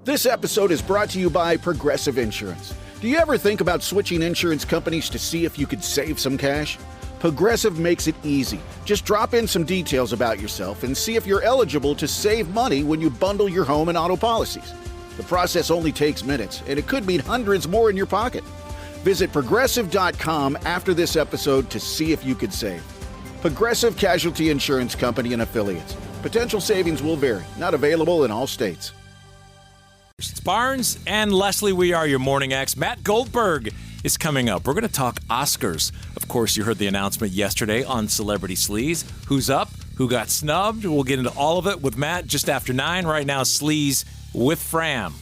This episode is brought to you by Progressive Insurance. Do you ever think about switching insurance companies to see if you could save some cash? Progressive makes it easy. Just drop in some details about yourself and see if you're eligible to save money when you bundle your home and auto policies. The process only takes minutes, and it could mean hundreds more in your pocket. Visit Progressive.com after this episode to see if you could save. Progressive Casualty Insurance Company and Affiliates. Potential savings will vary. Not available in all states. It's Barnes and Leslie. We are your Morning X. Matt Goldberg is coming up. We're going to talk Oscars. Of course, you heard the announcement yesterday on Celebrity Sleaze. Who's up? Who got snubbed? We'll get into all of it with Matt just after 9. Right now, Sleaze with Fram.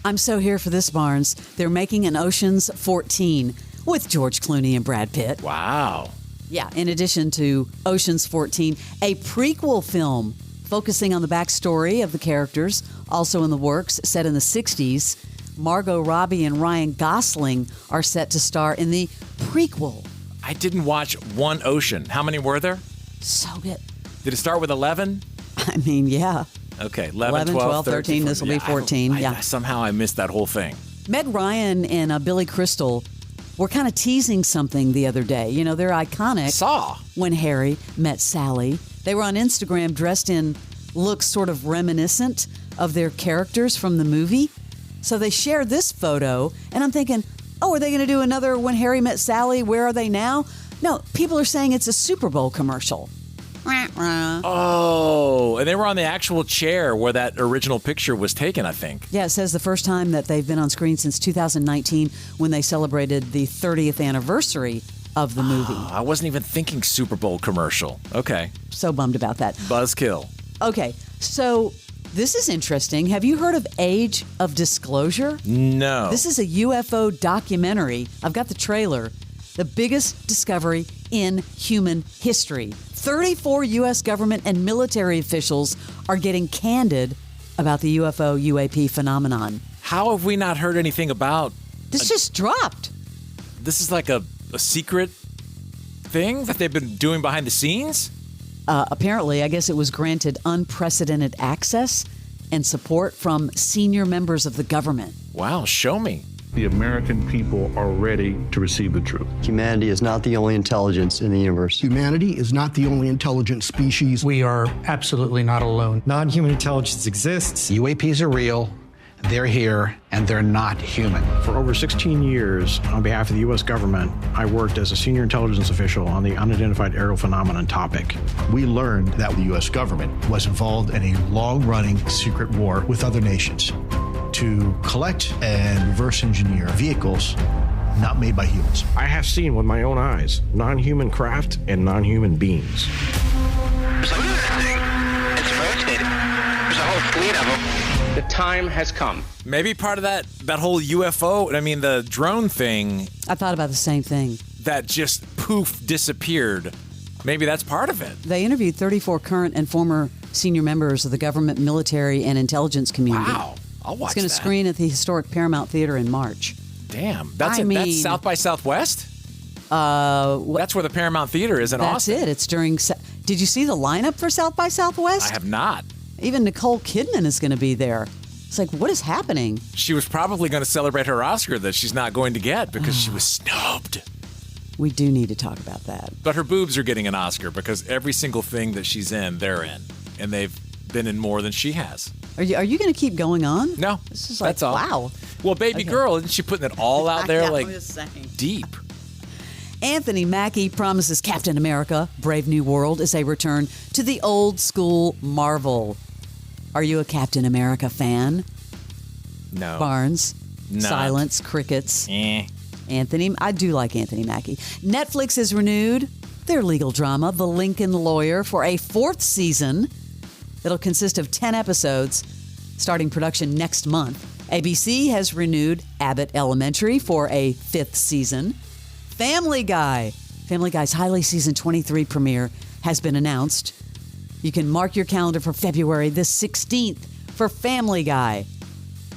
I'm so here for this, Barnes. They're making an Ocean's 14 with George Clooney and Brad Pitt. Wow. Yeah, in addition to Ocean's 14, a prequel film focusing on the backstory of the characters, also in the works, set in the 60s. Margot Robbie and Ryan Gosling are set to star in the prequel. I didn't watch one Ocean. How many were there? So good. Did it start with 11? I mean, yeah. Okay, 11, 12, 13. This will be 14. Yeah. Somehow I missed that whole thing. Meg Ryan and Billy Crystal were kind of teasing something the other day. You know, they're iconic. Saw. When Harry Met Sally. They were on Instagram dressed in looks sort of reminiscent of their characters from the movie. So they shared this photo, and I'm thinking, oh, are they going to do another When Harry Met Sally? Where are they now? No, people are saying it's a Super Bowl commercial. Oh, and they were on the actual chair where that original picture was taken, I think. Yeah, it says the first time that they've been on screen since 2019 when they celebrated the 30th anniversary of the movie. I wasn't even thinking Super Bowl commercial. Okay. So bummed about that. Buzzkill. Okay, so this is interesting. Have you heard of Age of Disclosure? No. This is a UFO documentary. I've got the trailer. The biggest discovery in human history. 34 U.S. government and military officials are getting candid about the UFO UAP phenomenon. How have we not heard anything about... This just dropped. This is like a secret thing that they've been doing behind the scenes? Apparently, I guess it was granted unprecedented access and support from senior members of the government. Wow, show me. The American people are ready to receive the truth. Humanity is not the only intelligence in the universe. Humanity is not the only intelligent species. We are absolutely not alone. Non-human intelligence exists. UAPs are real, they're here, and they're not human. For over 16 years, on behalf of the U.S. government, I worked as a senior intelligence official on the unidentified aerial phenomenon topic. We learned that the U.S. government was involved in a long-running secret war with other nations to collect and reverse engineer vehicles not made by humans. I have seen with my own eyes non-human craft and non-human beings. It's rotating. There's a whole fleet of them. The time has come. Maybe part of that whole UFO, I mean, the drone thing. I thought about the same thing. That just poof disappeared. Maybe that's part of it. They interviewed 34 current and former senior members of the government, military, and intelligence community. Wow. I'll watch It's going to screen at the historic Paramount Theater in March. Damn. That's South by Southwest? That's where the Paramount Theater is in Austin. That's it. It's during... Did you see the lineup for South by Southwest? I have not. Even Nicole Kidman is going to be there. It's like, what is happening? She was probably going to celebrate her Oscar that she's not going to get because she was snubbed. We do need to talk about that. But her boobs are getting an Oscar because every single thing that she's in, they're in. And they've been in more than she has. Are you going to keep going on? No. This is like, that's all. Wow. Well, baby girl, isn't she putting it all out there like deep? Anthony Mackie promises Captain America, Brave New World is a return to the old school Marvel. Are you a Captain America fan? No. Barnes? Not. Silence, crickets. Anthony, I do like Anthony Mackie. Netflix has renewed their legal drama, The Lincoln Lawyer, for a 4th season. It'll consist of 10 episodes, starting production next month. ABC has renewed Abbott Elementary for a 5th season. Family Guy's Highly Season 23 premiere has been announced. You can mark your calendar for February the 16th for Family Guy.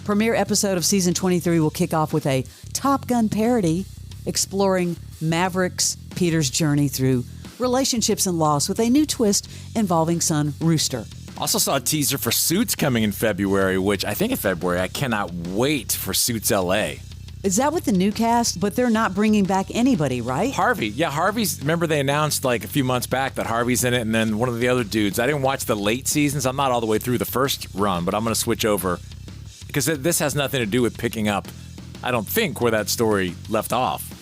Premiere episode of Season 23 will kick off with a Top Gun parody exploring Maverick's Peter's journey through relationships and loss with a new twist involving son Rooster. Also saw a teaser for Suits coming in February, which I think in February, I cannot wait for Suits LA. Is that with the new cast? But they're not bringing back anybody, right? Harvey. Yeah, Harvey's, remember they announced like a few months back that Harvey's in it, and then one of the other dudes. I didn't watch the late seasons. I'm not all the way through the first run, but I'm going to switch over because this has nothing to do with picking up, I don't think, where that story left off.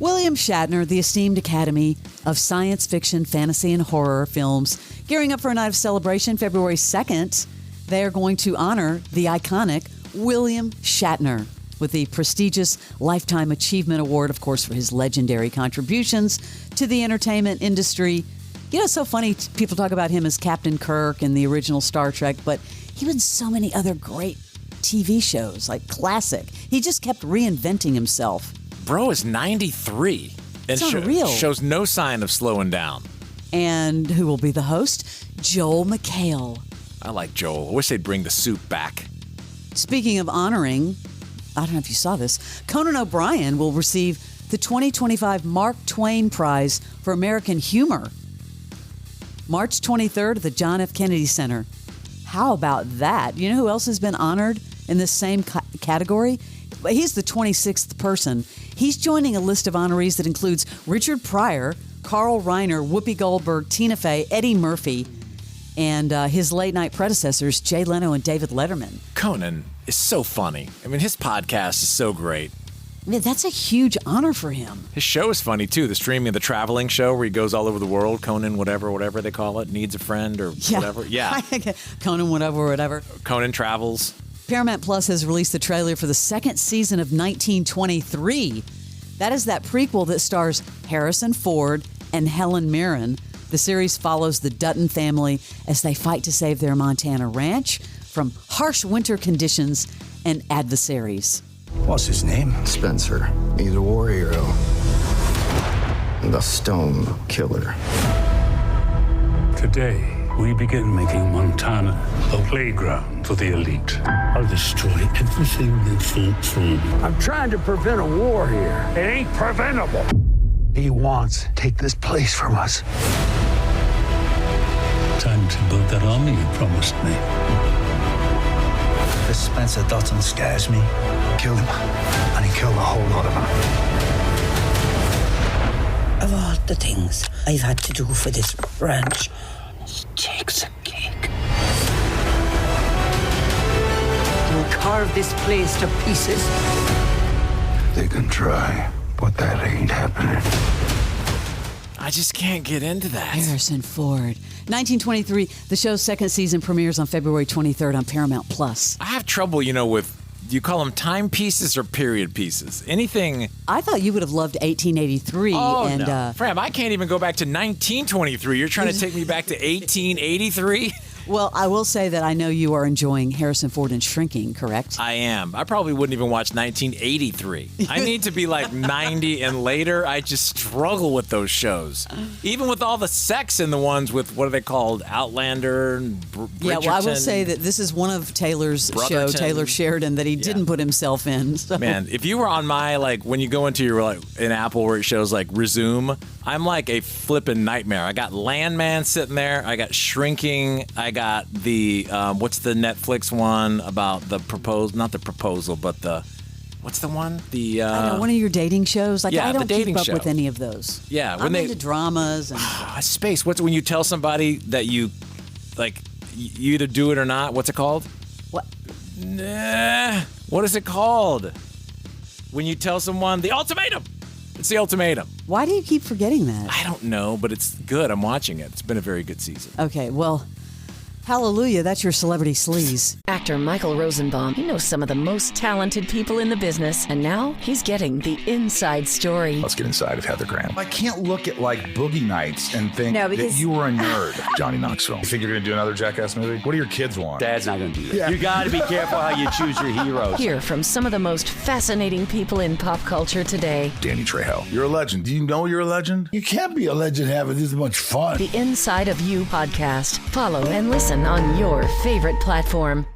William Shatner, the esteemed Academy of Science Fiction, Fantasy, and Horror Films, gearing up for a night of celebration February 2nd. They are going to honor the iconic William Shatner with the prestigious Lifetime Achievement Award, of course, for his legendary contributions to the entertainment industry. You know, it's so funny, people talk about him as Captain Kirk in the original Star Trek, but he was in so many other great TV shows, like classic. He just kept reinventing himself. Bro is 93 and shows no sign of slowing down. And who will be the host? Joel McHale. I like Joel. I wish they'd bring the suit back. Speaking of honoring, I don't know if you saw this, Conan O'Brien will receive the 2025 Mark Twain Prize for American Humor. March 23rd at the John F. Kennedy Center. How about that? You know who else has been honored in this same category? He's the 26th person. He's joining a list of honorees that includes Richard Pryor, Carl Reiner, Whoopi Goldberg, Tina Fey, Eddie Murphy, and his late-night predecessors, Jay Leno and David Letterman. Conan is so funny. I mean, his podcast is so great. Yeah, that's a huge honor for him. His show is funny, too. The streaming of the traveling show where he goes all over the world. Conan, whatever they call it. Needs a friend or whatever. Yeah. Conan, whatever. Conan Travels. Paramount Plus has released the trailer for the second season of 1923. That is that prequel that stars Harrison Ford and Helen Mirren. The series follows the Dutton family as they fight to save their Montana ranch from harsh winter conditions and adversaries. What's his name? Spencer. He's a war hero. The Stone Killer. Today, we begin making Montana a playground for the elite. I'll destroy everything in full form. I'm trying to prevent a war here. It ain't preventable. He wants to take this place from us. Time to build that army you promised me. This Spencer Dutton scares me. Killed him, and he killed a whole lot of them. Of all the things I've had to do for this ranch, he takes a cake. You'll carve this place to pieces. They can try, but that ain't happening. I just can't get into that. Harrison Ford. 1923, the show's second season premieres on February 23rd on Paramount Plus. I have trouble, with, do you call them time pieces or period pieces? Anything. I thought you would have loved 1883. Oh, no. Fram, I can't even go back to 1923. You're trying to take me back to 1883? Well, I will say that I know you are enjoying Harrison Ford and Shrinking, correct? I am. I probably wouldn't even watch 1983. I need to be like 90 and later. I just struggle with those shows. Even with all the sex in the ones with, what are they called? Outlander and Bridgerton. Yeah, well, I will say that this is one of Taylor's show, Taylor Sheridan, that he didn't put himself in. So. Man, if you were on my, when you go into your, in Apple where it shows, Resume, I'm like a flippin' nightmare. I got Landman sitting there. I got Shrinking. I got the, what's the Netflix one about the proposal? Not the proposal, but what's the one? I don't know, one of your dating shows? I don't keep up show. with any of those. Yeah. I'm into dramas. And Space. What's when you tell somebody that you either do it or not? What's it called? What? Nah. What is it called? When you tell someone the ultimatum. It's the ultimatum. Why do you keep forgetting that? I don't know, but it's good. I'm watching it. It's been a very good season. Okay, well, hallelujah. That's your Celebrity Sleaze. Actor Michael Rosenbaum. He knows some of the most talented people in the business, and now he's getting the inside story. Let's get inside of Heather Graham. I can't look at Boogie Nights and think that you were a nerd, Johnny Knoxville. You think you're going to do another Jackass movie? What do your kids want? Dad's not going to do that. Yeah. You got to be careful how you choose your heroes. Hear from some of the most fascinating people in pop culture today. Danny Trejo. You're a legend. Do you know you're a legend? You can't be a legend having this much fun. The Inside of You podcast. Follow and listen on your favorite platform.